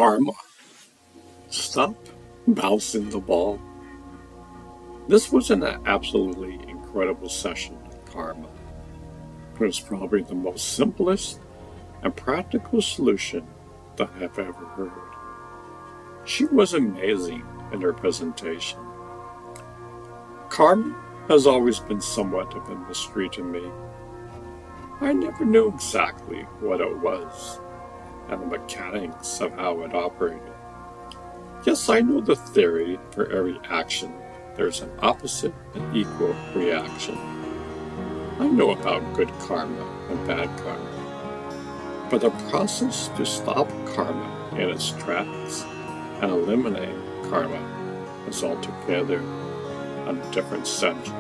Karma. Stop bouncing the ball. This was an absolutely incredible session of Karma. It was probably the most simplest and practical solution that I've ever heard. She was amazing in her presentation. Karma has always been somewhat of a mystery to me. I never knew exactly what it was and the mechanics of how it operated. Yes, I know the theory for every action there's an opposite and equal reaction. I know about good karma and bad karma. But the process to stop karma in its tracks and eliminate karma is altogether a different subject.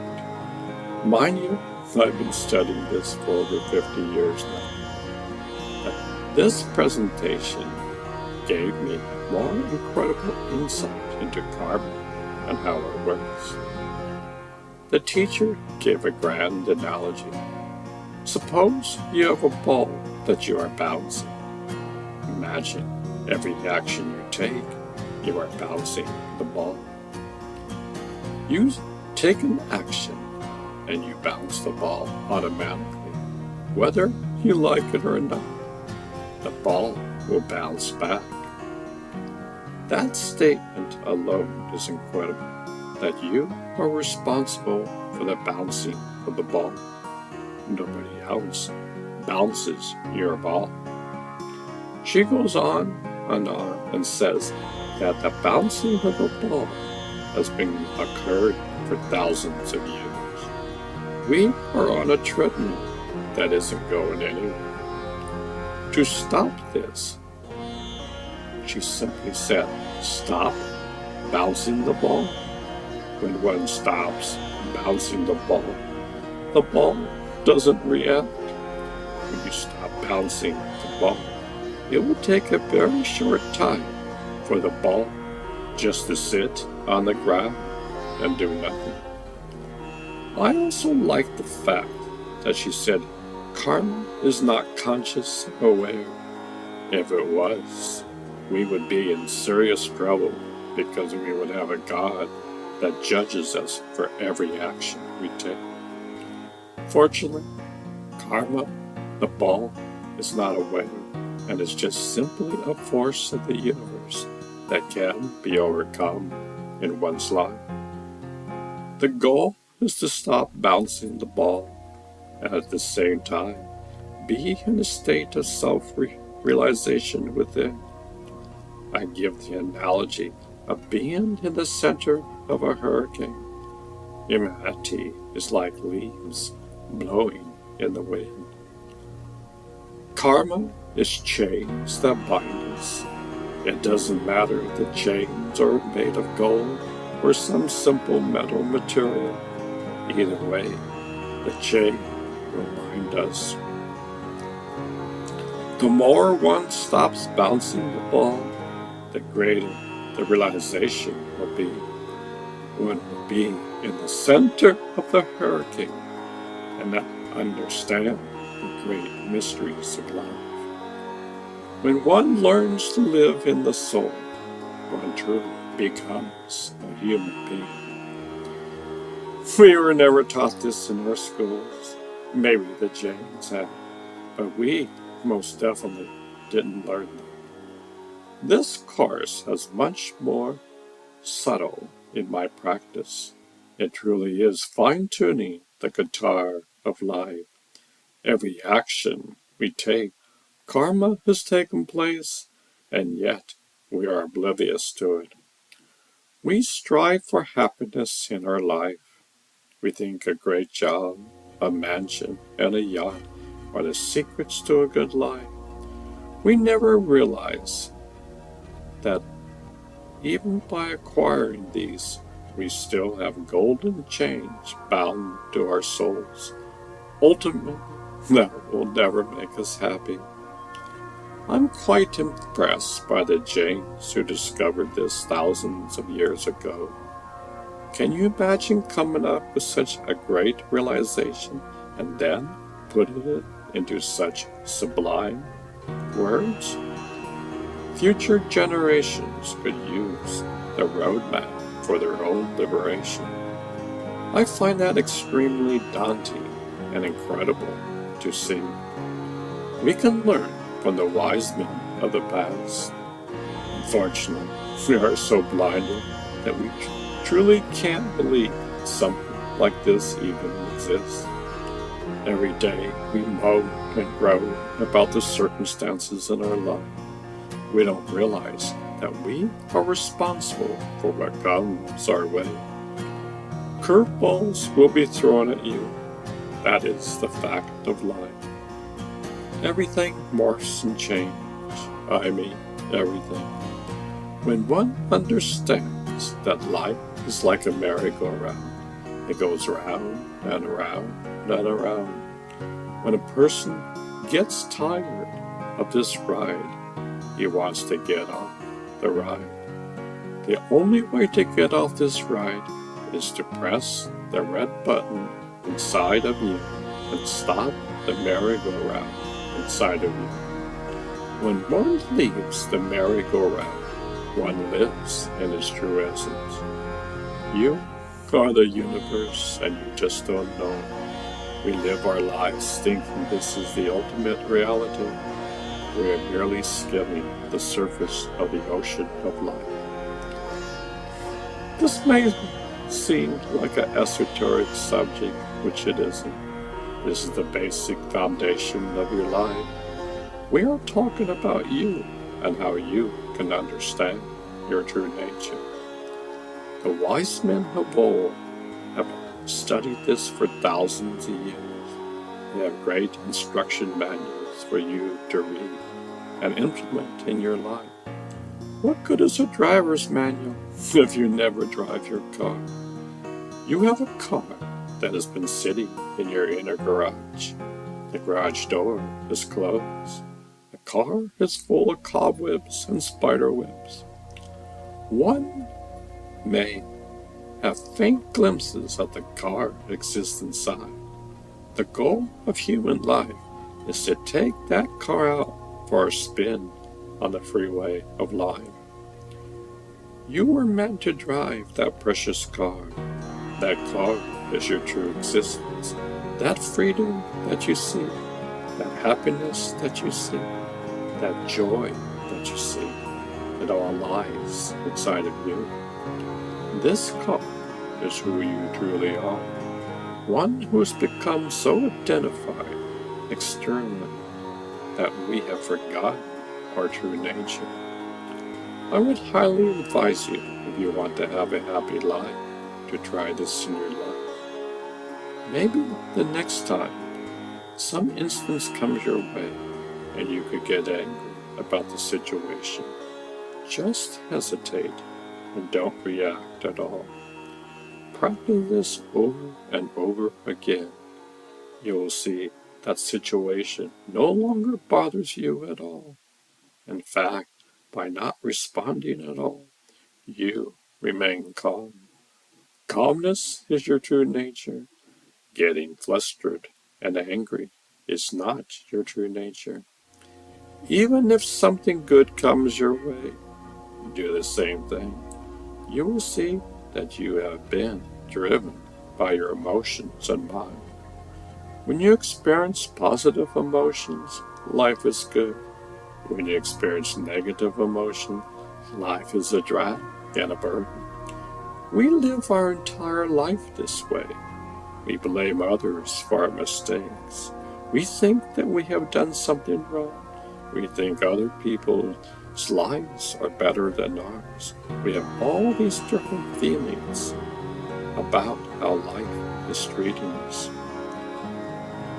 Mind you, I've been studying this for over 50 years now. But this presentation gave me more incredible insight into karma and how it works. The teacher gave a grand analogy. Suppose you have a ball that you are bouncing. Imagine every action you take, you are bouncing the ball. You take an action and you bounce the ball automatically, whether you like it or not. The ball will bounce back. That statement alone is incredible, that you are responsible for the bouncing of the ball. Nobody else bounces your ball. She goes on and says that the bouncing of the ball has been occurred for thousands of years. We are on a treadmill that isn't going anywhere. To stop this, she simply said, stop bouncing the ball. When one stops bouncing the ball doesn't react. When you stop bouncing the ball, it will take a very short time for the ball just to sit on the ground and do nothing. I also like the fact that she said karma is not conscious or aware. If it was, we would be in serious trouble because we would have a God that judges us for every action we take. Fortunately, karma, the ball, is not aware and is just simply a force of the universe that can be overcome in one's life. The goal is to stop bouncing the ball and at the same time be in a state of self-realization within. I give the analogy of being in the center of a hurricane. Humanity is like leaves blowing in the wind. Karma is chains that bind us. It doesn't matter if the chains are made of gold or some simple metal material. Either way, the chain will bind us. The more one stops bouncing the ball, the greater the realization will be. One will be in the center of the hurricane and not understand the great mysteries of life. When one learns to live in the soul, one truly becomes a human being. We were never taught this in our schools. Maybe the Jains have, but we most definitely didn't learn them. This course has much more subtle in my practice. It truly is fine-tuning the guitar of life. Every action we take, karma has taken place, and yet we are oblivious to it. We strive for happiness in our life. We think a great job, a mansion, and a yacht are the secrets to a good life. We never realize that even by acquiring these, we still have golden chains bound to our souls. Ultimately, that will never make us happy. I'm quite impressed by the Jains who discovered this thousands of years ago. Can you imagine coming up with such a great realization and then putting it into such sublime words? Future generations could use the roadmap for their own liberation. I find that extremely daunting and incredible to see. We can learn from the wise men of the past. Unfortunately, we are so blinded that we truly can't believe something like this even exists. Every day we moan and groan about the circumstances in our life. We don't realize that we are responsible for what comes our way. Curveballs will be thrown at you. That is the fact of life. Everything morphs and changes. I mean, everything. When one understands that life is like a merry-go-round, it goes round and around and around. When a person gets tired of this ride, he wants to get off the ride. The only way to get off this ride is to press the red button inside of you and stop the merry-go-round inside of you. When one leaves the merry-go-round, one lives in his true essence. You are the universe, and you just don't know. We live our lives thinking this is the ultimate reality. We are merely skimming the surface of the ocean of life. This may seem like an esoteric subject, which it isn't. This is the basic foundation of your life. We are talking about you and how you can understand your true nature. The wise men of old have studied this for thousands of years. They have great instruction manuals for you to read and implement in your life. What good is a driver's manual if you never drive your car? You have a car that has been sitting in your inner garage. The garage door is closed. The car is full of cobwebs and spider webs. One may have faint glimpses of the car that exists inside. The goal of human life is to take that car out for a spin on the freeway of life. You were meant to drive that precious car. That car is your true existence. That freedom that you see, that happiness that you see, that joy that you see, it all lies inside of you. This car is who you truly are. One who has become so identified externally that we have forgotten our true nature. I would highly advise you, if you want to have a happy life, to try this in your life. Maybe the next time some instance comes your way and you could get angry about the situation, just hesitate and don't react at all. Practice this over and over again. You will see that situation no longer bothers you at all. In fact, by not responding at all, you remain calm. Calmness is your true nature. Getting flustered and angry is not your true nature. Even if something good comes your way, do the same thing. You will see that you have been driven by your emotions and mind. When you experience positive emotions, life is good. When you experience negative emotion, life is a drag and a burden. We live our entire life this way. We blame others for our mistakes. We think that we have done something wrong. We think other people's lives are better than ours. We have all these different feelings about how life is treating us.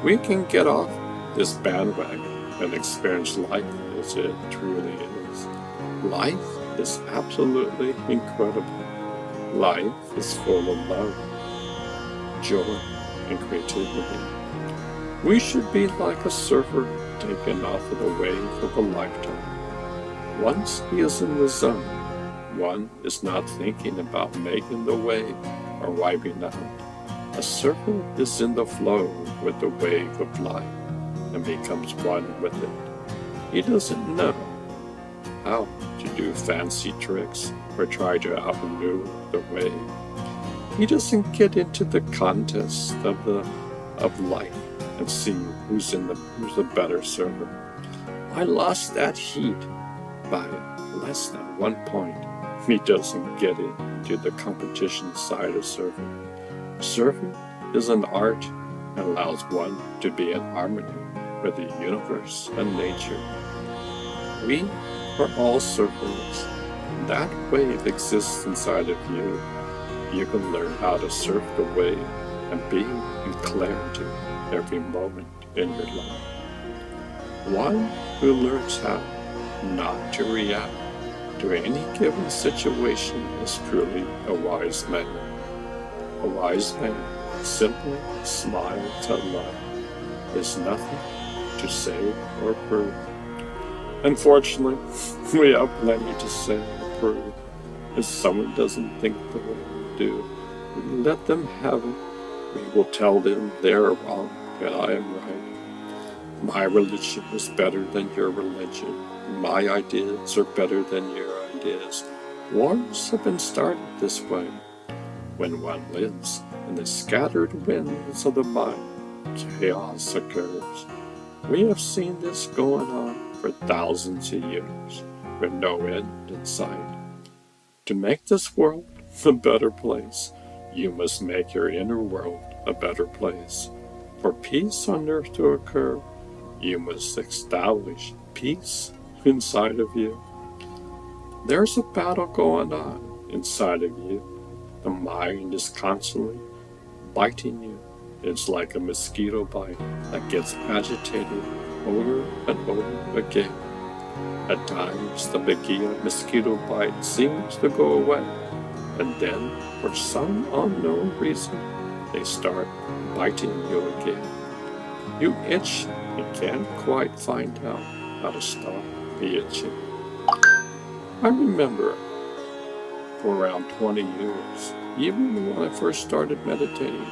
We can get off this bandwagon and experience life as it truly is. Life is absolutely incredible. Life is full of love, joy, and creativity. We should be like a surfer taken off of the wave of a lifetime. Once he is in the zone, one is not thinking about making the wave or wiping out. A surfer is in the flow with the wave of life and becomes one with it. He doesn't know how to do fancy tricks or try to outmaneuver the way. He doesn't get into the contest of life and see who's the better server. I lost that heat by less than 1 point. He doesn't get into the competition side of serving. Serving is an art and allows one to be in harmony with the universe and nature. We are all servers. That wave exists inside of you. You can learn how to surf the wave and be in clarity every moment in your life. One who learns how not to react to any given situation is truly a wise man. A wise man simply smiles at life. There's nothing to say or prove. Unfortunately, we have plenty to say or prove. If someone doesn't think the way we do, we let them have it. We will tell them they're wrong and I am right. My religion is better than your religion. My ideas are better than your ideas. Wars have been started this way. When one lives in the scattered winds of the mind, chaos occurs. We have seen this going on for thousands of years, with no end in sight. To make this world a better place, you must make your inner world a better place. For peace on earth to occur, you must establish peace inside of you. There's a battle going on inside of you. The mind is constantly biting you. It's like a mosquito bite that gets agitated over and over again. At times, the mosquito bite seems to go away, and then, for some unknown reason, they start biting you again. You itch and can't quite find out how to stop the itching. I remember for around 20 years, even when I first started meditating,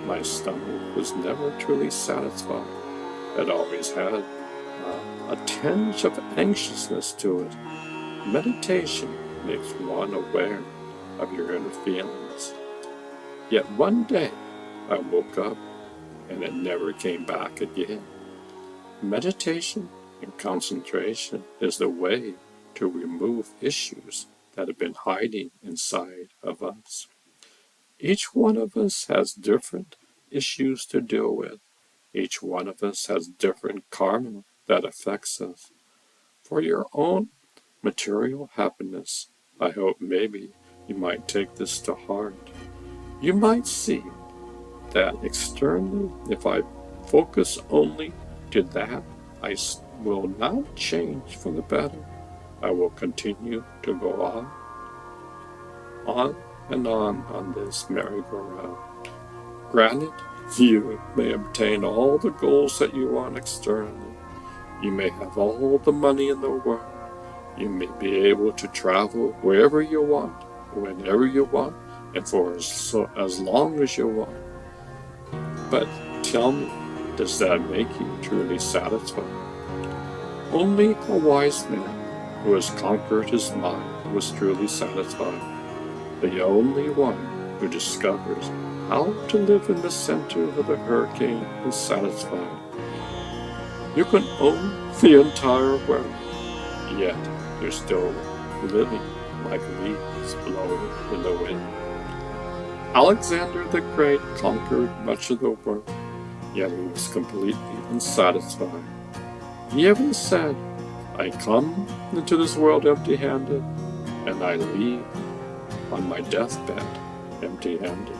my stomach was never truly satisfied. It always had a tinge of anxiousness to it. Meditation makes one aware of your inner feelings. Yet one day, I woke up and it never came back again. Meditation and concentration is the way to remove issues that have been hiding inside of us. Each one of us has different issues to deal with. Each one of us has different karma that affects us. For your own material happiness, I hope maybe you might take this to heart. You might see that externally, if I focus only to that, I will not change for the better. I will continue to go on and on this merry-go-round. Granted, you may obtain all the goals that you want externally. You may have all the money in the world. You may be able to travel wherever you want, whenever you want, and for as long as you want. But tell me, does that make you truly satisfied? Only a wise man who has conquered his mind was truly satisfied. The only one who discovers how to live in the center of a hurricane is satisfied. You can own the entire world, yet you're still living like leaves blowing in the wind. Alexander the Great conquered much of the world, yet he was completely unsatisfied. He even said, I come into this world empty-handed, and I leave on my deathbed empty-handed.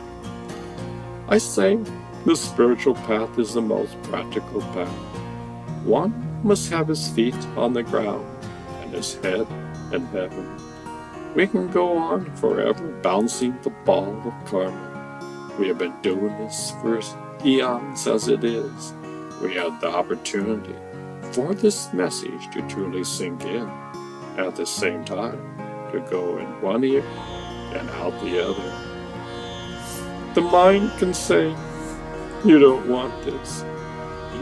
I say the spiritual path is the most practical path. One must have his feet on the ground and his head in heaven. We can go on forever bouncing the ball of karma. We have been doing this for eons as it is. We have the opportunity for this message to truly sink in, at the same time to go in one ear and out the other. The mind can say, you don't want this.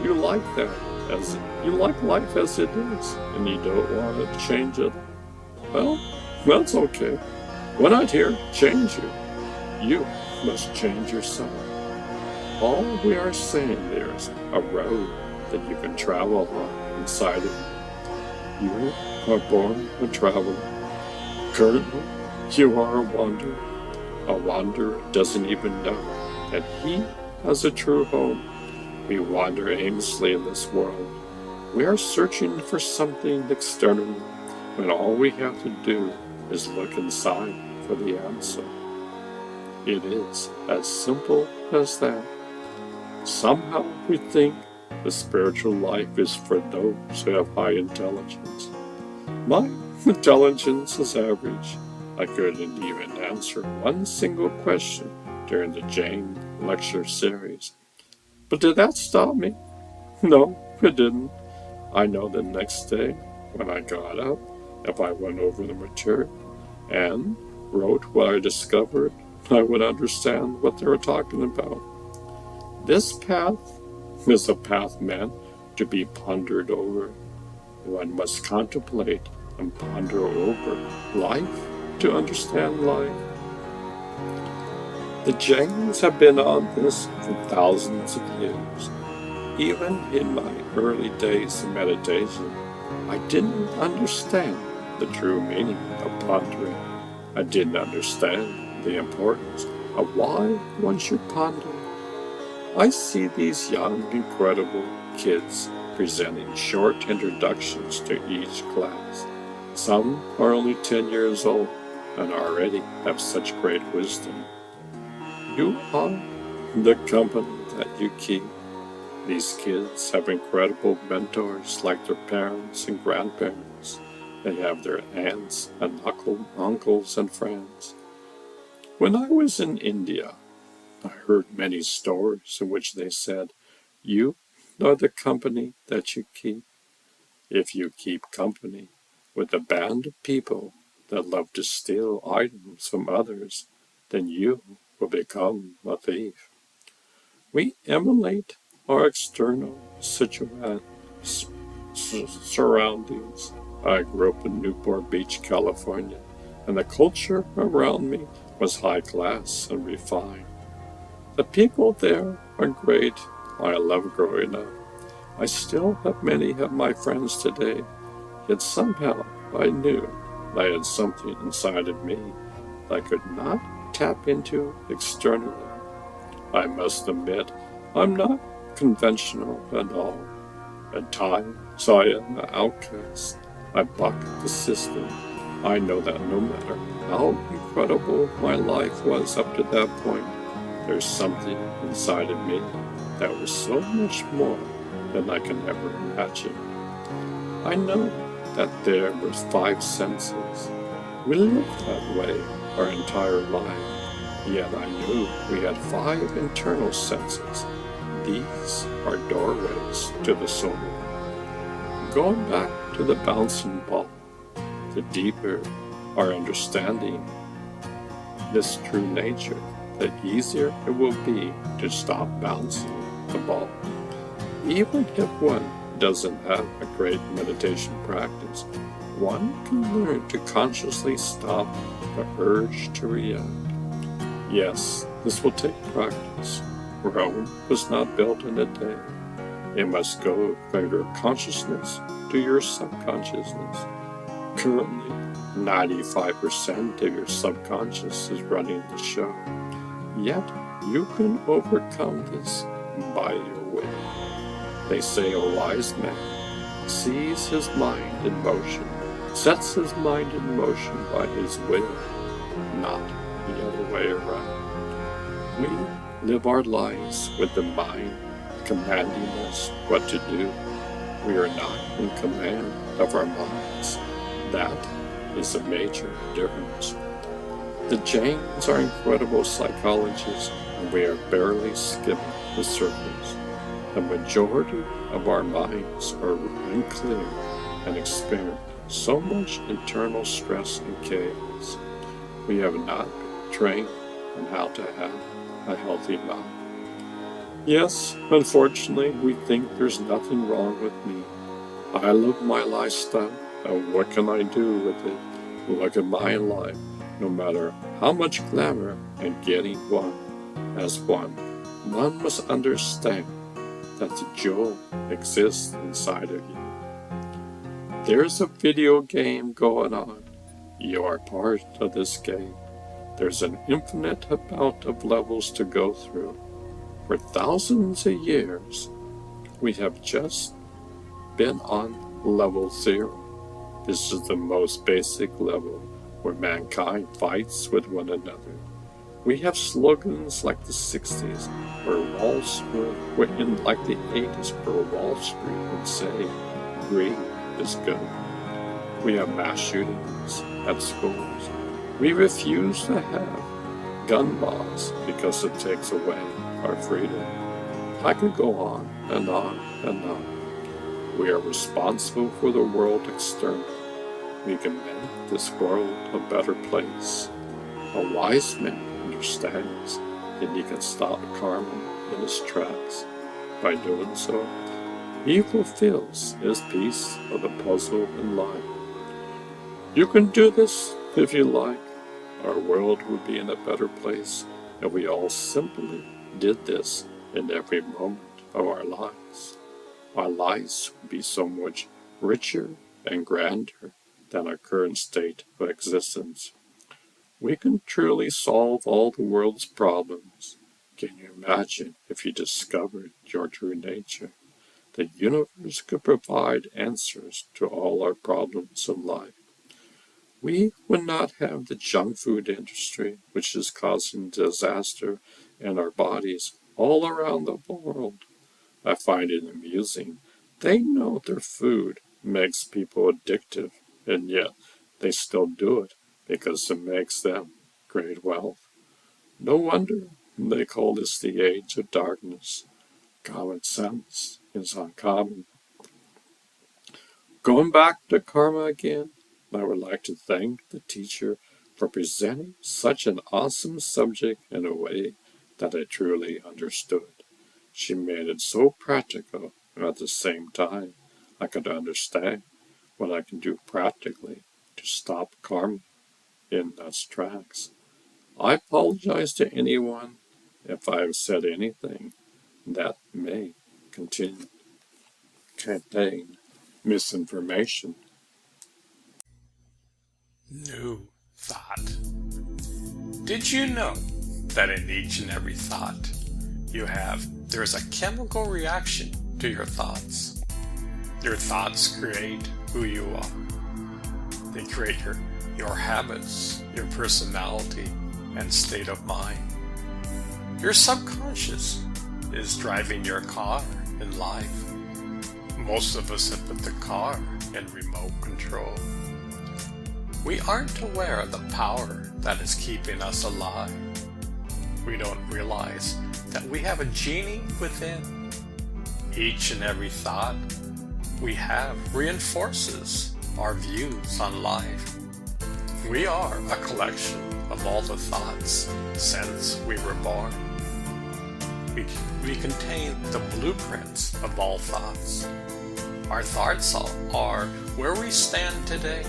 You like that, you like life as it is, and you don't want to change it. Well, that's okay. We're not here to change you. You must change yourself. All we are saying there is a road that you can travel on inside of you. You are born a traveler. Currently, you are a wanderer. A wanderer doesn't even know that he has a true home. We wander aimlessly in this world. We are searching for something externally, when all we have to do is look inside for the answer. It is as simple as that. Somehow we think the spiritual life is for those who have high intelligence. My intelligence is average. I couldn't even answer one single question during the Jane lecture series. But did that stop me? No, it didn't. I know the next day, when I got up, if I went over the material and wrote what I discovered, I would understand what they were talking about. This path is a path meant to be pondered over. One must contemplate and ponder over life to understand life. The Jains have been on this for thousands of years. Even in my early days of meditation, I didn't understand the true meaning of pondering. I didn't understand the importance of why one should ponder. I see these young, incredible kids presenting short introductions to each class. Some are only 10 years old and already have such great wisdom. You are the company that you keep. These kids have incredible mentors like their parents and grandparents. They have their aunts and uncles and friends. When I was in India, I heard many stories in which they said, "You are the company that you keep." If you keep company with a band of people that love to steal items from others, then you will become a thief. We emulate our external surroundings. I grew up in Newport Beach, California, and the culture around me was high class and refined. The people there are great. I love growing up. I still have many of my friends today, yet somehow I knew that I had something inside of me that I could not tap into externally. I must admit, I'm not conventional at all. At times, I am an outcast. I buck the system. I know that no matter how incredible my life was up to that point, there's something inside of me that was so much more than I can ever imagine. I know that there were 5 senses. We lived that way our entire life. Yet I knew we had 5 internal senses. These are doorways to the soul. Going back to the bouncing ball, the deeper our understanding this true nature, the easier it will be to stop bouncing the ball. Even if one doesn't have a great meditation practice, one can learn to consciously stop the urge to react. Yes, this will take practice. Rome was not built in a day. It must go from your consciousness to your subconsciousness. Currently, 95% of your subconscious is running the show. Yet, you can overcome this by your will. They say a wise man sees his mind in motion, sets his mind in motion by his will, not the other way around. We live our lives with the mind commanding us what to do. We are not in command of our minds. That is a major difference. The Jains are incredible psychologists, and we are barely skimming the surface. The majority of our minds are unclear and experience so much internal stress and chaos. We have not been trained on how to have a healthy mind. Yes, unfortunately, we think there's nothing wrong with me. I live my lifestyle, and what can I do with it? Look at my life. No matter how much glamour and getting one as one must understand that the jewel exists inside of you. There's a video game going on. You are part of this game. There's an infinite amount of levels to go through. For thousands of years, we have just been on level 0. This is the most basic level where mankind fights with one another. We have slogans like the 60s, like the 80s, where Wall Street would say, greed is good. We have mass shootings at schools. We refuse to have gun laws because it takes away our freedom. I could go on and on and on. We are responsible for the world external. We can make this world a better place. A wise man understands that he can stop karma in its tracks. By doing so, he fulfills his piece of the puzzle in life. You can do this if you like. Our world would be in a better place if we all simply did this in every moment of our lives. Our lives would be so much richer and grander than our current state of existence. We can truly solve all the world's problems. Can you imagine if you discovered your true nature? The universe could provide answers to all our problems in life. We would not have the junk food industry, which is causing disaster in our bodies all around the world. I find it amusing. They know their food makes people addictive, and yet they still do it because it makes them great wealth. No wonder they call this the age of darkness. Common sense is uncommon. Going back to karma again, I would like to thank the teacher for presenting such an awesome subject in a way that I truly understood. She made it so practical, and at the same time, I could understand what I can do practically to stop karma in its tracks. I apologize to anyone if I have said anything that may contain misinformation. New thought. Did you know that in each and every thought there's a chemical reaction to your thoughts? Your thoughts create who you are. They create your habits, your personality, and state of mind. Your subconscious is driving your car in life. Most of us have put the car in remote control. We aren't aware of the power that is keeping us alive. We don't realize that we have a genie within. Each and every thought we have reinforces our views on life. We are a collection of all the thoughts since we were born. We contain the blueprints of all thoughts. Our thoughts are where we stand today.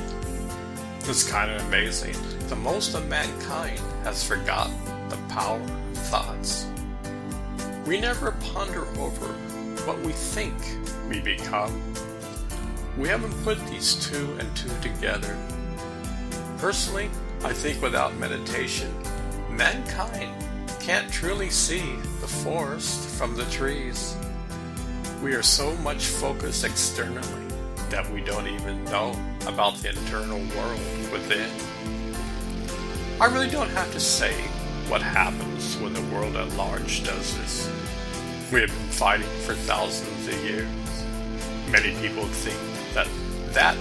It's kind of amazing. The most of mankind has forgotten the power of thoughts. We never ponder over what we think we become. We haven't put these two and two together. Personally, I think without meditation, mankind can't truly see the forest from the trees. We are so much focused externally that we don't even know about the internal world within. I really don't have to say what happens when the world at large does this. We have been fighting for thousands of years. Many people think that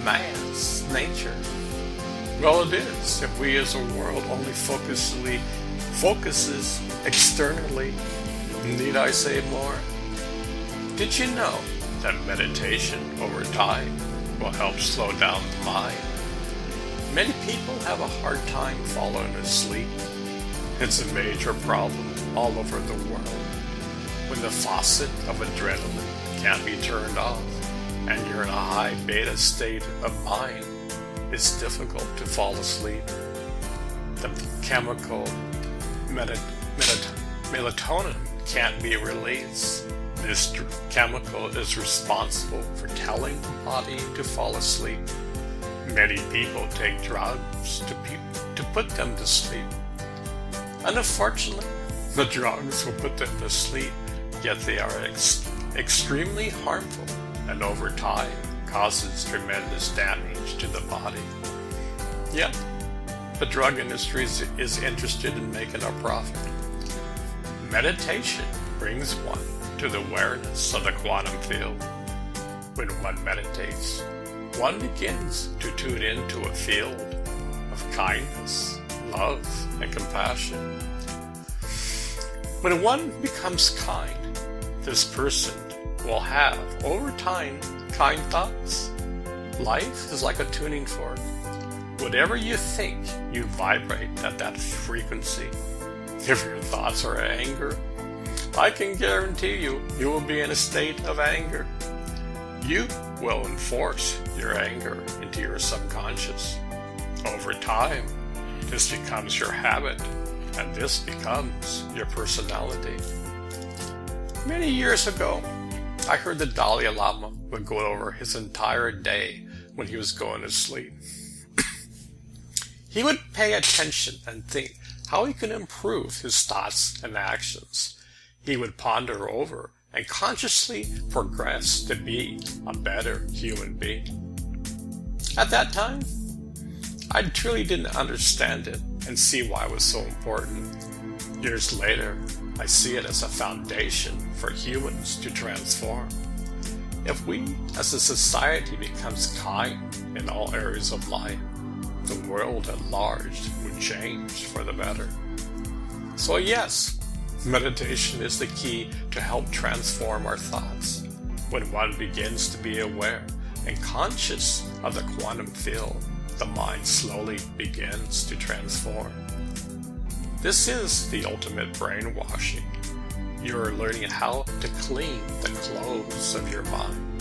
man's nature. Well, it is. If we as a world only focuses externally, need I say more? Did you know that meditation over time will help slow down the mind? Many people have a hard time falling asleep. It's a major problem all over the world. When the faucet of adrenaline can't be turned off and you're in a high beta state of mind, it's difficult to fall asleep. The chemical melatonin can't be released. This chemical is responsible for telling the body to fall asleep. Many people take drugs to put them to sleep. And unfortunately, the drugs will put them to sleep, yet they are extremely harmful and over time causes tremendous damage to the body. Yet, the drug industry is interested in making a profit. Meditation brings one to the awareness of the quantum field. When one meditates, one begins to tune into a field of kindness, love, and compassion. When one becomes kind, this person will have, over time, kind thoughts. Life is like a tuning fork. Whatever you think, you vibrate at that frequency. If your thoughts are anger, I can guarantee you will be in a state of anger. You will enforce your anger into your subconscious. Over time, this becomes your habit, and this becomes your personality. Many years ago, I heard the Dalai Lama would go over his entire day when he was going to sleep. He would pay attention and think how he could improve his thoughts and actions. He would ponder over and consciously progress to be a better human being. At that time, I truly didn't understand it and see why it was so important. Years later, I see it as a foundation for humans to transform. If we as a society becomes kind in all areas of life, the world at large would change for the better. So yes, meditation is the key to help transform our thoughts. When one begins to be aware and conscious of the quantum field, the mind slowly begins to transform. This is the ultimate brainwashing. You're learning how to clean the clothes of your mind.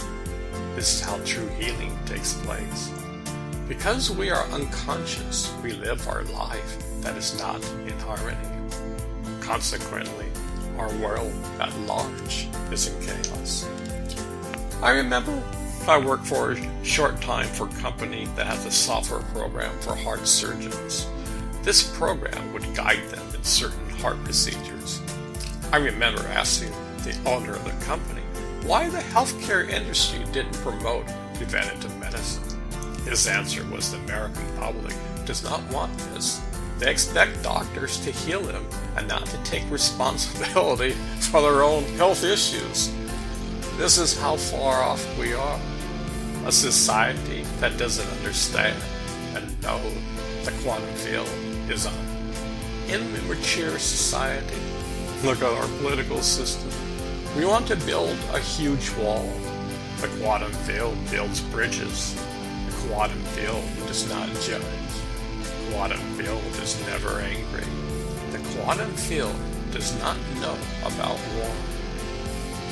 This is how true healing takes place. Because we are unconscious, we live our life that is not in harmony. Consequently, our world at large is in chaos. I remember I worked for a short time for a company that has a software program for heart surgeons. This program would guide them in certain heart procedures. I remember asking the owner of the company why the healthcare industry didn't promote preventative medicine. His answer was the American public does not want this. They expect doctors to heal them and not to take responsibility for their own health issues. This is how far off we are. A society that doesn't understand and know the quantum field is an immature society. Look at our political system. We want to build a huge wall. The quantum field builds bridges. The quantum field does not judge. The quantum field is never angry. The quantum field does not know about war.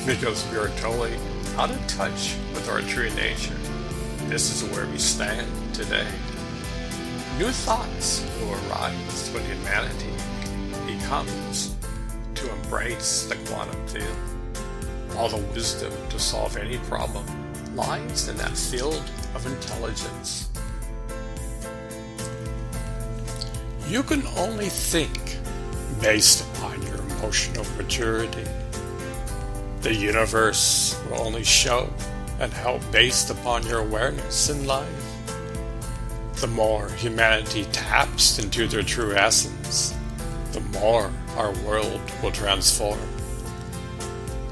Because we are totally out of touch with our true nature. This is where we stand today. New thoughts will arise when humanity becomes to embrace the quantum field. All the wisdom to solve any problem lies in that field of intelligence. You can only think based upon your emotional maturity. The universe will only show and help based upon your awareness in life. The more humanity taps into their true essence, the more our world will transform.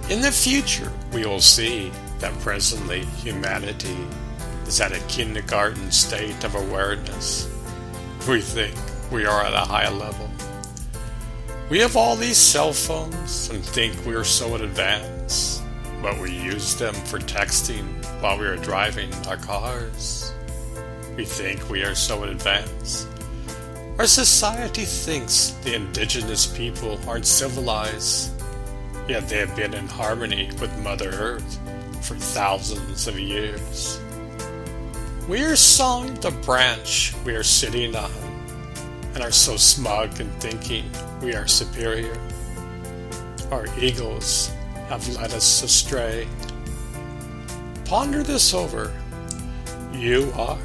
In the future, we will see that presently humanity is at a kindergarten state of awareness. We think we are at a high level. We have all these cell phones and think we are so advanced, but we use them for texting while we are driving our cars. We think we are so advanced. Our society thinks the indigenous people aren't civilized, yet they have been in harmony with Mother Earth for thousands of years. We are sawing the branch we are sitting on, and are so smug in thinking we are superior. Our egos have led us astray. Ponder this over. You are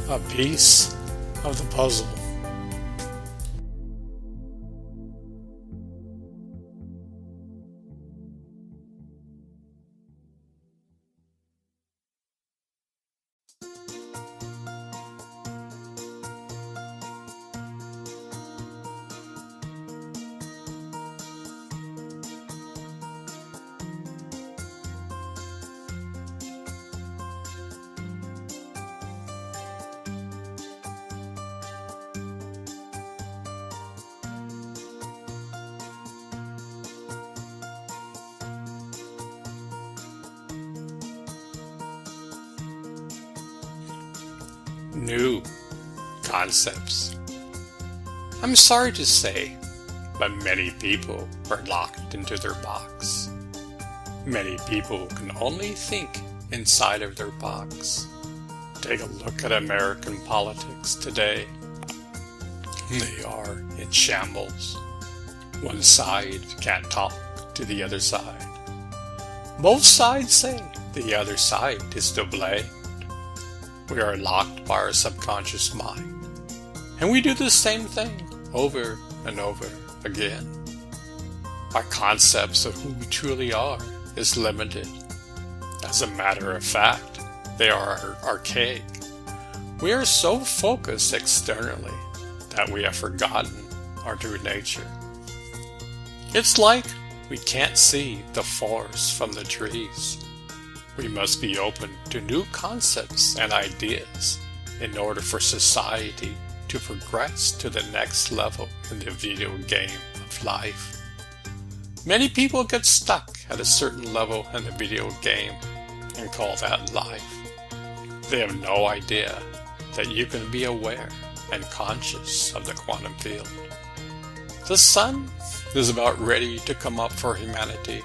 a piece of the puzzle. New concepts. I'm sorry to say, but many people are locked into their box. Many people can only think inside of their box. Take a look at American politics today. They are in shambles. One side can't talk to the other side. Both sides say the other side is to blame. We are locked by our subconscious mind, and we do the same thing over and over again. Our concepts of who we truly are is limited. As a matter of fact, they are archaic. We are so focused externally that we have forgotten our true nature. It's like we can't see the forest from the trees. We must be open to new concepts and ideas in order for society to progress to the next level in the video game of life. Many people get stuck at a certain level in the video game and call that life. They have no idea that you can be aware and conscious of the quantum field. The sun is about ready to come up for humanity.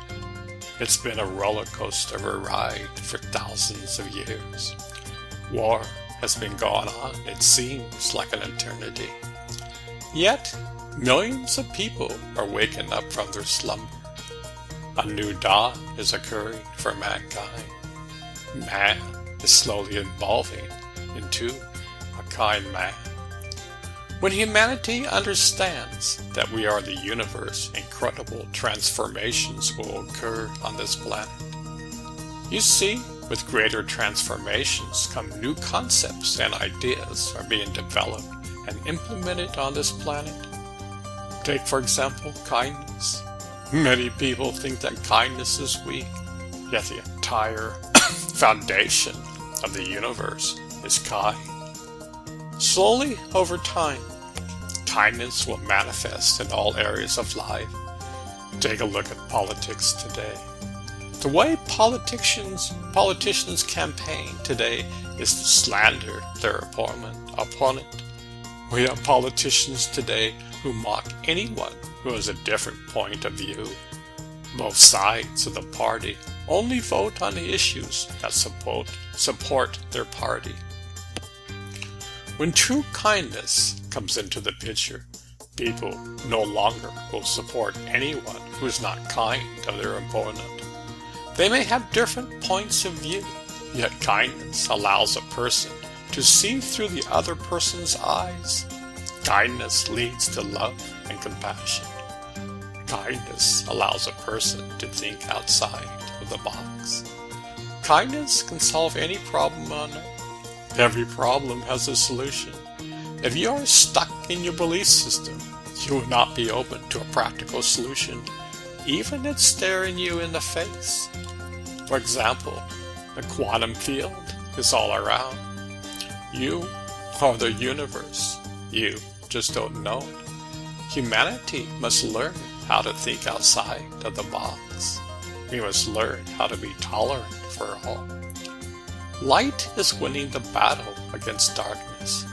It's been a roller coaster of a ride for thousands of years. War has been going on, it seems like an eternity. Yet, millions of people are waking up from their slumber. A new dawn is occurring for mankind. Man is slowly evolving into a kind man. When humanity understands that we are the universe, incredible transformations will occur on this planet. You see, with greater transformations come new concepts and ideas are being developed and implemented on this planet. Take, for example, kindness. Many people think that kindness is weak, yet the entire foundation of the universe is kind. Slowly, over time, kindness will manifest in all areas of life. Take a look at politics today. The way politicians campaign today is to slander their opponent. We have politicians today who mock anyone who has a different point of view. Both sides of the party only vote on the issues that support their party. When true kindness comes into the picture, people no longer will support anyone who is not kind of their opponent. They may have different points of view, yet kindness allows a person to see through the other person's eyes. Kindness leads to love and compassion. Kindness allows a person to think outside of the box. Kindness can solve any problem on earth. Every problem has a solution. If you are stuck in your belief system, you will not be open to a practical solution, even if it's staring you in the face. For example, the quantum field is all around. You are the universe. You just don't know it. Humanity must learn how to think outside of the box. We must learn how to be tolerant for all. Light is winning the battle against darkness.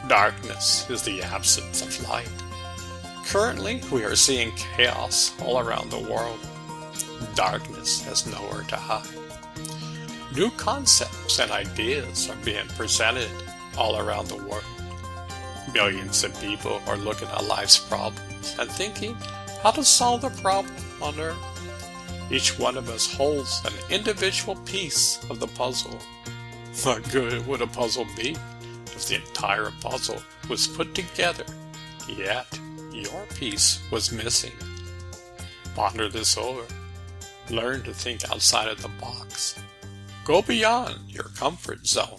Darkness is the absence of light. Currently, we are seeing chaos all around the world. Darkness has nowhere to hide. New concepts and ideas are being presented all around the world. Millions of people are looking at life's problems and thinking how to solve the problem on Earth. Each one of us holds an individual piece of the puzzle. What good would a puzzle be if the entire puzzle was put together, yet your piece was missing? Ponder this over. Learn to think outside of the box. Go beyond your comfort zone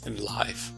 in life.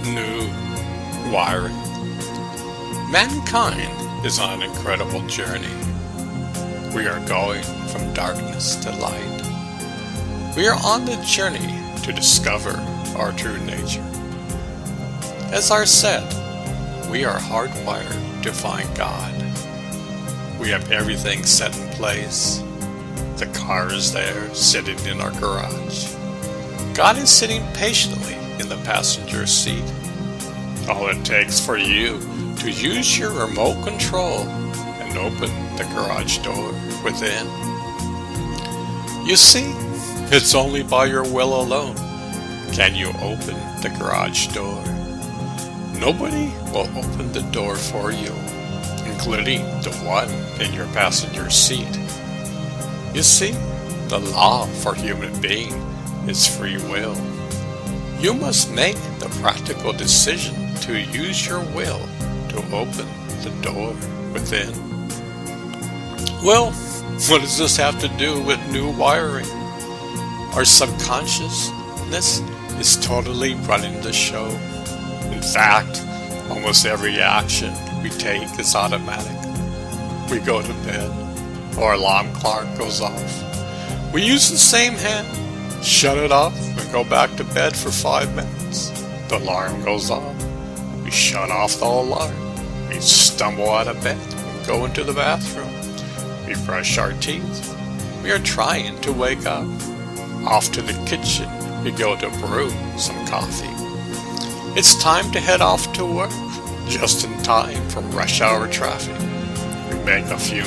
New wiring. Mankind is on an incredible journey. We are going from darkness to light. We are on the journey to discover our true nature. As I said, we are hardwired to find God. We have everything set in place. The car is there, sitting in our garage. God is sitting patiently in the passenger seat. All it takes for you to use your remote control and open the garage door within. You see, it's only by your will alone can you open the garage door. Nobody will open the door for you, including the one in your passenger seat. You see, the law for human being is free will. You must make the practical decision to use your will to open the door within. Well, what does this have to do with new wiring? Our subconsciousness is totally running the show. In fact, almost every action we take is automatic. We go to bed, our alarm clock goes off. We use the same hand, shut it off, and go back to bed for 5 minutes. The alarm goes off. We shut off the alarm. We stumble out of bed and go into the bathroom. We brush our teeth. We are trying to wake up. Off to the kitchen, we go to brew some coffee. It's time to head off to work, just in time for rush hour traffic. We make a few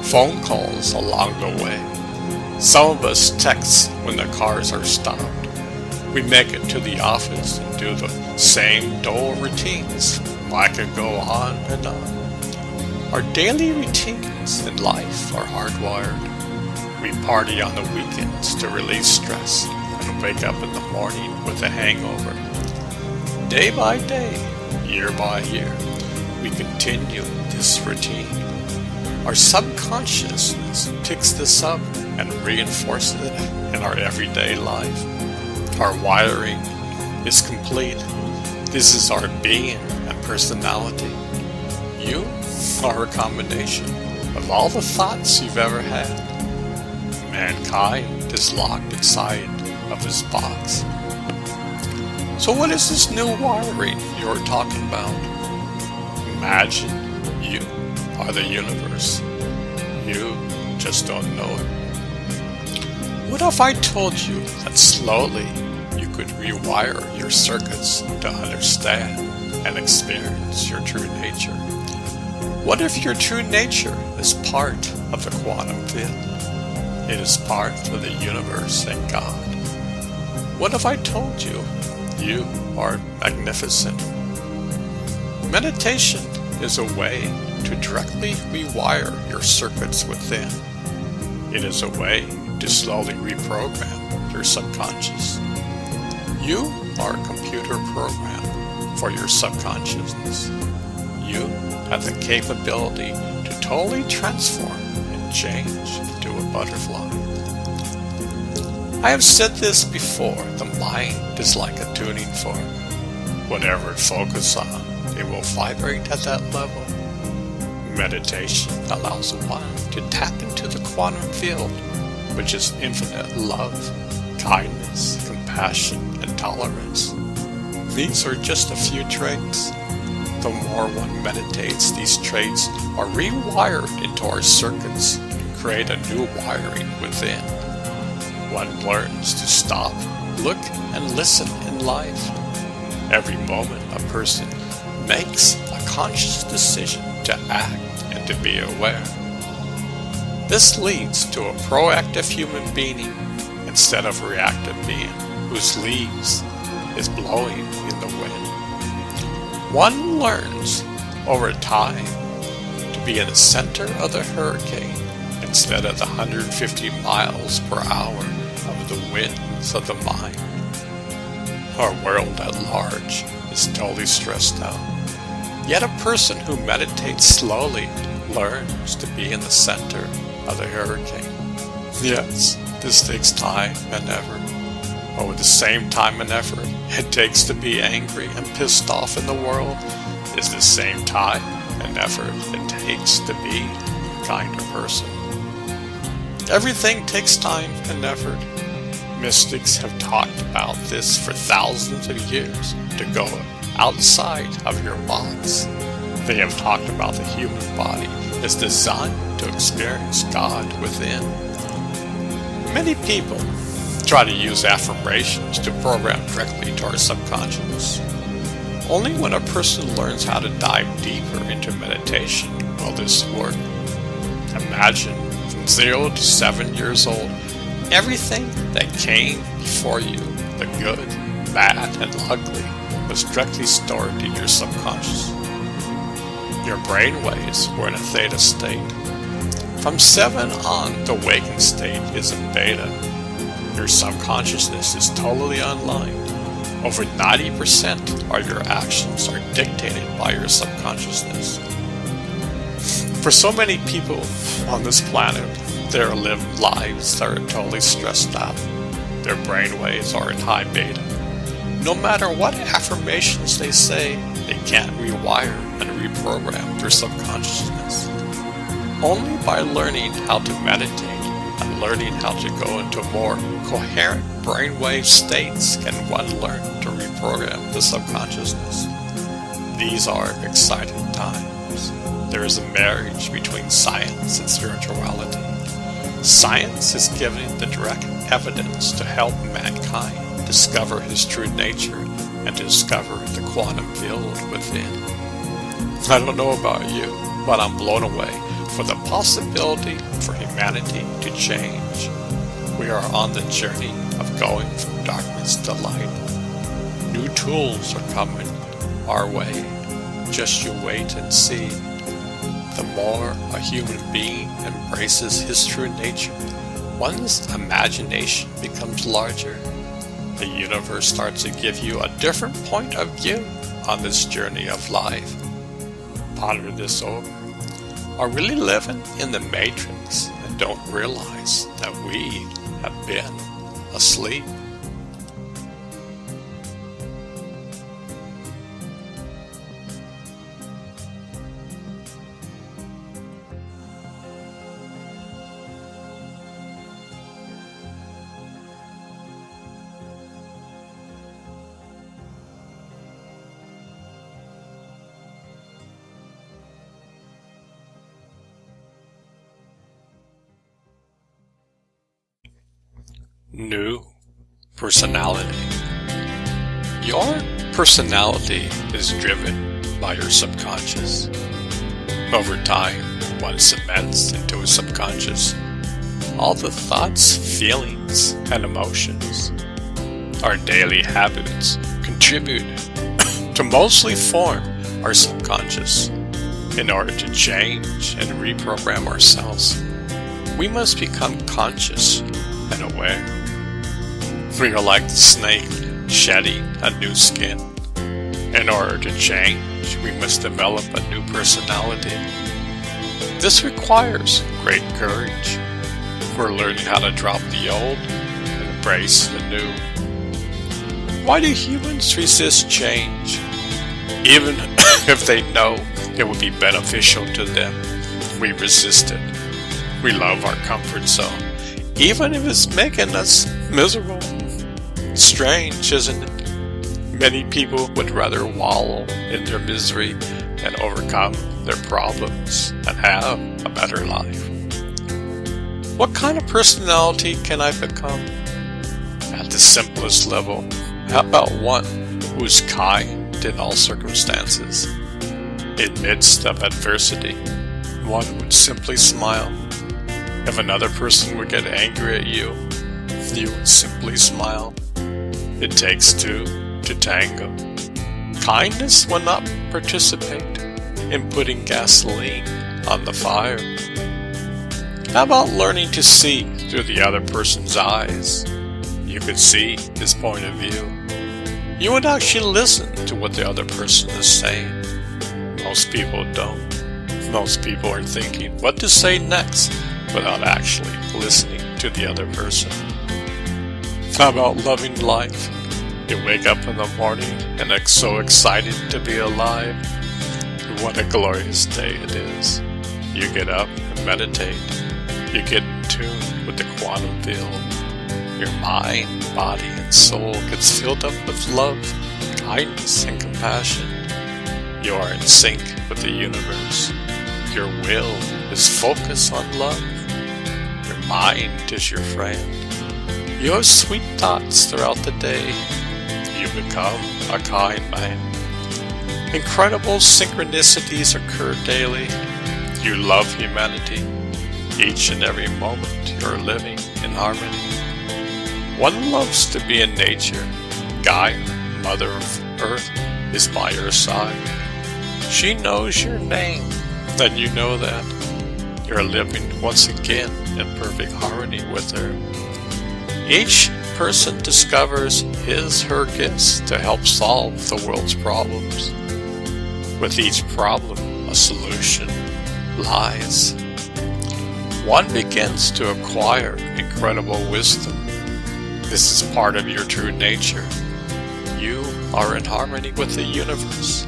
phone calls along the way. Some of us text when the cars are stopped. We make it to the office and do the same dull routines. I could go on and on. Our daily routines in life are hardwired. We party on the weekends to release stress and wake up in the morning with a hangover. Day by day, year by year, we continue this routine. Our subconsciousness picks this up and reinforces it in our everyday life. Our wiring is complete. This is our being and personality. You are a combination of all the thoughts you've ever had. Mankind is locked inside of this box. So what is this new wiring you're talking about? Imagine you are the universe. You just don't know it. What if I told you that slowly you could rewire your circuits to understand and experience your true nature? What if your true nature is part of the quantum field? It is part of the universe and God. What if I told you you are magnificent? Meditation is a way to directly rewire your circuits within. It is a way to slowly reprogram your subconscious. You are a computer program for your subconsciousness. You have the capability to totally transform and change into a butterfly. I have said this before, the mind is like a tuning fork. Whatever it focuses on, it will vibrate at that level. Meditation allows one to tap into the quantum field, which is infinite love, kindness, compassion, and tolerance. These are just a few traits. The more one meditates, these traits are rewired into our circuits and create a new wiring within. One learns to stop, look, and listen in life. Every moment a person makes a conscious decision to act and to be aware. This leads to a proactive human being instead of a reactive being whose leaves is blowing in the wind. One learns over time to be in the center of the hurricane instead of the 150 miles per hour of the winds of the mind. Our world at large is totally stressed out. Yet a person who meditates slowly learns to be in the center of the hurricane. Yes, this takes time and effort. But with the same time and effort it takes to be angry and pissed off in the world is the same time and effort it takes to be a kinder person. Everything takes time and effort. Mystics have talked about this for thousands of years, to go outside of your box. They have talked about the human body is designed to experience God within. Many people try to use affirmations to program directly to our subconscious. Only when a person learns how to dive deeper into meditation will this work. Imagine from 0 to 7 years old, everything that came before you, the good, bad, and ugly, was directly stored in your subconscious. Your brain waves were in a theta state. From 7 on, the waking state is in beta. Your subconsciousness is totally online. Over 90% of your actions are dictated by your subconsciousness. For so many people on this planet, they live lives that are totally stressed out. Their brainwaves are in high beta. No matter what affirmations they say, they can't rewire and reprogram their subconsciousness. Only by learning how to meditate and learning how to go into more coherent brainwave states can one learn to reprogram the subconsciousness. These are exciting times. There is a marriage between science and spirituality. Science is giving the direct evidence to help mankind discover his true nature and discover the quantum field within. I don't know about you, but I'm blown away for the possibility for humanity to change. We are on the journey of going from darkness to light. New tools are coming our way. Just you wait and see. The more a human being embraces his true nature, one's imagination becomes larger. The universe starts to give you a different point of view on this journey of life. Ponder this over. Are we really living in the matrix and don't realize that we have been asleep? New personality. Your personality is driven by your subconscious. Over time, one cements into a subconscious all the thoughts, feelings, and emotions. Our daily habits contribute to mostly form our subconscious. In order to change and reprogram ourselves, we must become conscious and aware. We are like the snake shedding a new skin. In order to change, we must develop a new personality. This requires great courage. We're learning how to drop the old and embrace the new. Why do humans resist change? Even if they know it would be beneficial to them, we resist it. We love our comfort zone, even if it's making us miserable. Strange, isn't it? Many people would rather wallow in their misery than overcome their problems and have a better life. What kind of personality can I become? At the simplest level, how about one who's kind in all circumstances? In midst of adversity, one would simply smile. If another person would get angry at you, you would simply smile. It takes two to tango. Kindness will not participate in putting gasoline on the fire. How about learning to see through the other person's eyes? You could see his point of view. You would actually listen to what the other person is saying. Most people don't. Most people are thinking what to say next without actually listening to the other person. How about loving life? You wake up in the morning and are so excited to be alive. What a glorious day it is. You get up and meditate. You get in tune with the quantum field. Your mind, body, and soul gets filled up with love, kindness, and compassion. You are in sync with the universe. Your will is focused on love. Your mind is your friend. You have sweet thoughts throughout the day. You become a kind man. Incredible synchronicities occur daily. You love humanity. Each and every moment you're living in harmony. One loves to be in nature. Gaia, Mother of Earth, is by your side. She knows your name, and you know that. You're living once again in perfect harmony with her. Each person discovers her gifts to help solve the world's problems. With each problem, a solution lies. One begins to acquire incredible wisdom. This is part of your true nature. You are in harmony with the universe.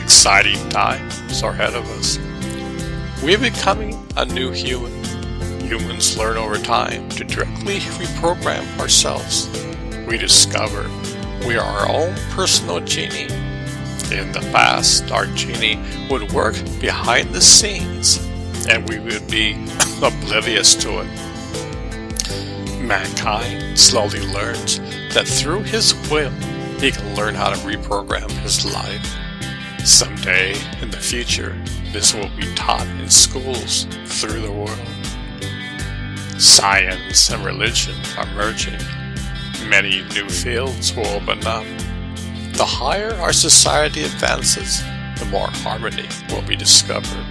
Exciting times are ahead of us. We're becoming a new human. Humans learn over time to directly reprogram ourselves. We discover we are our own personal genie. In the past, our genie would work behind the scenes, and we would be oblivious to it. Mankind slowly learns that through his will, he can learn how to reprogram his life. Someday in the future, this will be taught in schools through the world. Science and religion are merging. Many new fields will open up. The higher our society advances, the more harmony will be discovered.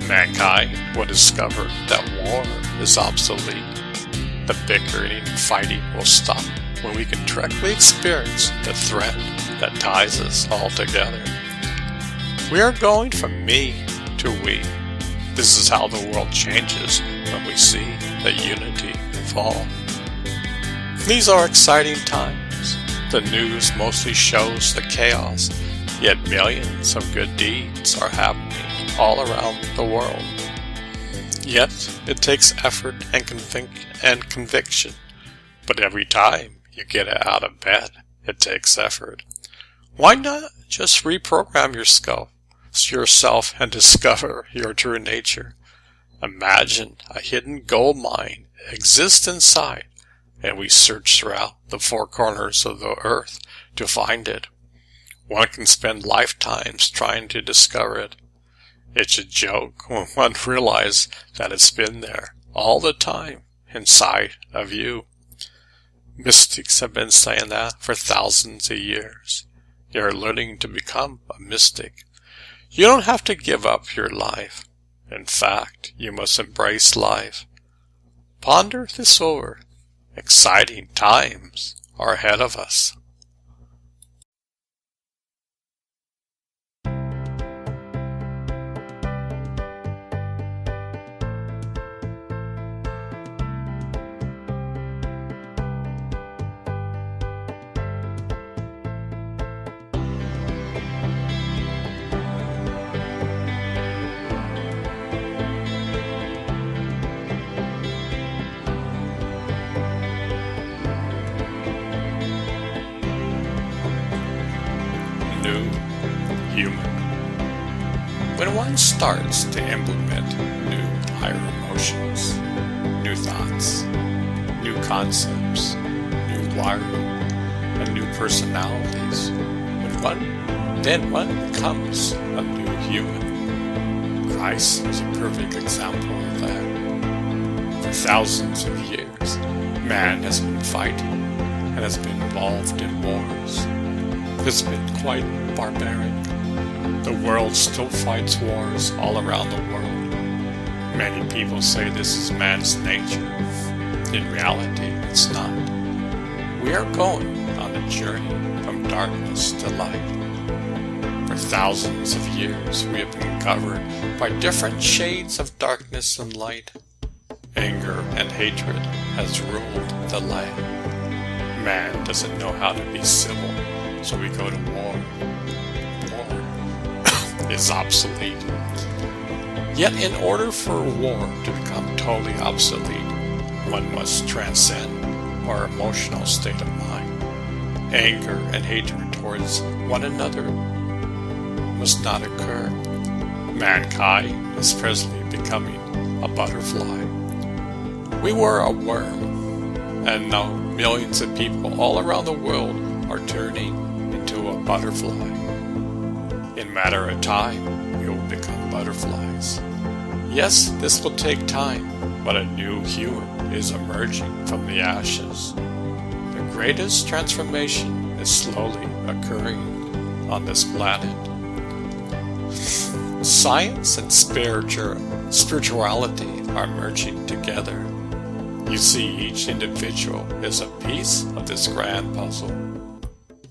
Mankind will discover that war is obsolete. The bickering and fighting will stop when we can directly experience the thread that ties us all together. We are going from me to we. This is how the world changes when we see the unity fall. These are exciting times. The news mostly shows the chaos, yet millions of good deeds are happening all around the world. Yet, it takes effort and conviction. But every time you get out of bed, it takes effort. Why not just reprogram yourself and discover your true nature? Imagine a hidden gold mine exists inside, and we search throughout the four corners of the earth to find it. One can spend lifetimes trying to discover it. It's a joke when one realizes that it's been there all the time inside of you. Mystics have been saying that for thousands of years. You're learning to become a mystic. You don't have to give up your life. In fact, you must embrace life. Ponder this over. Exciting times are ahead of us. new human. When one starts to implement new higher emotions, new thoughts, new concepts, new wiring, and new personalities, then one becomes a new human. Christ is a perfect example of that. For thousands of years, man has been fighting and has been involved in wars. It's been quite barbaric. The world still fights wars all around the world. Many people say this is man's nature. In reality, it's not. We are going on a journey from darkness to light. For thousands of years, we have been governed by different shades of darkness and light. Anger and hatred has ruled the land. Man doesn't know how to be civil, so we go to war. War is obsolete. Yet in order for war to become totally obsolete, one must transcend our emotional state of mind. Anger and hatred towards one another must not occur. Mankind is presently becoming a butterfly. We were a worm, and now millions of people all around the world are turning into a butterfly. In a matter of time, we will become butterflies. Yes, this will take time, but a new human is emerging from the ashes. The greatest transformation is slowly occurring on this planet. Science and spirituality are merging together. You see, each individual is a piece of this grand puzzle.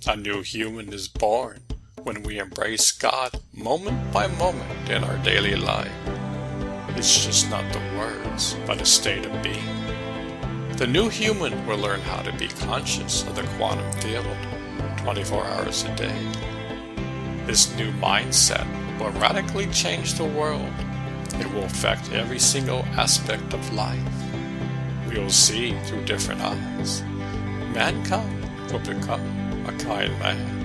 A new human is born when we embrace God moment by moment in our daily life. It's just not the words, but a state of being. The new human will learn how to be conscious of the quantum field 24 hours a day. This new mindset will radically change the world. It will affect every single aspect of life. We will see through different eyes. Mankind will become a kind man.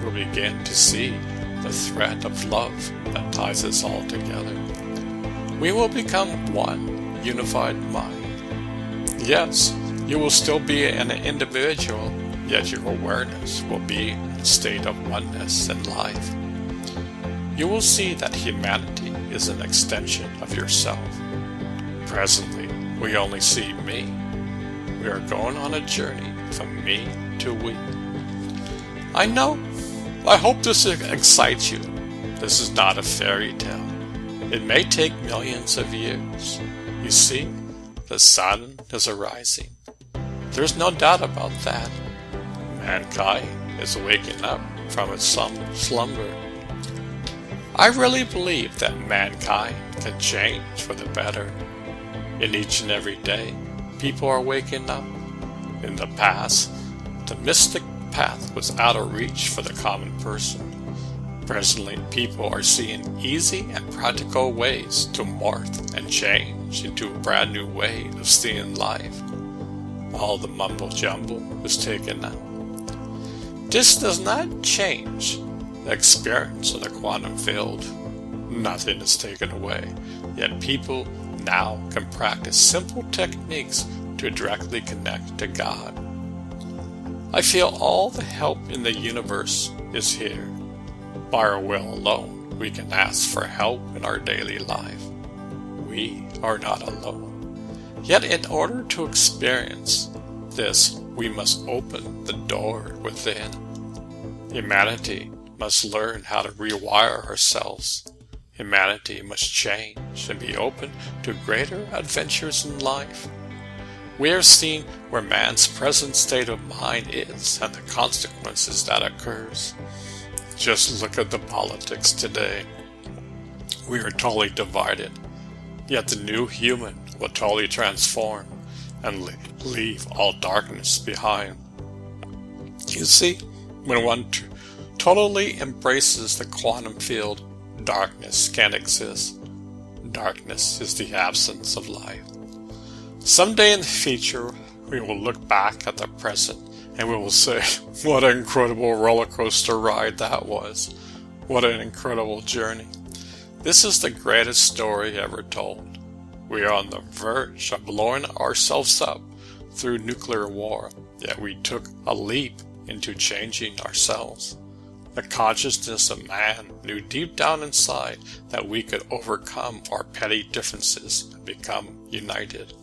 We'll begin to see the thread of love that ties us all together. We will become one unified mind. Yes, you will still be an individual, yet your awareness will be in a state of oneness in life. You will see that humanity is an extension of yourself. Presently, we only see me. We are going on a journey from me to we. I know. I hope this excites you. This is not a fairy tale. It may take millions of years. You see, the sun is arising. There's no doubt about that. Mankind is waking up from its slumber. I really believe that mankind can change for the better. In each and every day, people are waking up. In the past, the mystic path was out of reach for the common person. Presently, people are seeing easy and practical ways to morph and change into a brand new way of seeing life. All the mumble-jumble is taken out. This does not change the experience of the quantum field. Nothing is taken away, yet people now can practice simple techniques to directly connect to God. I feel all the help in the universe is here. By our will alone, we can ask for help in our daily life. We are not alone. Yet in order to experience this, we must open the door within. Humanity must learn how to rewire ourselves. Humanity must change and be open to greater adventures in life. We are seeing where man's present state of mind is and the consequences that occurs. Just look at the politics today. We are totally divided, yet the new human will totally transform and leave all darkness behind. You see, when one totally embraces the quantum field, darkness can't exist. Darkness is the absence of light. Someday in the future, we will look back at the present And we will say, what an incredible roller coaster ride that was. What an incredible journey. This is the greatest story ever told. We are on the verge of blowing ourselves up through nuclear war, yet we took a leap into changing ourselves. The consciousness of man knew deep down inside that we could overcome our petty differences and become united.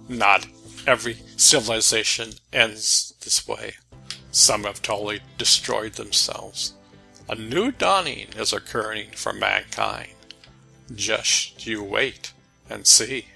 Not every civilization ends this way. Some have totally destroyed themselves. A new dawning is occurring for mankind. Just you wait and see.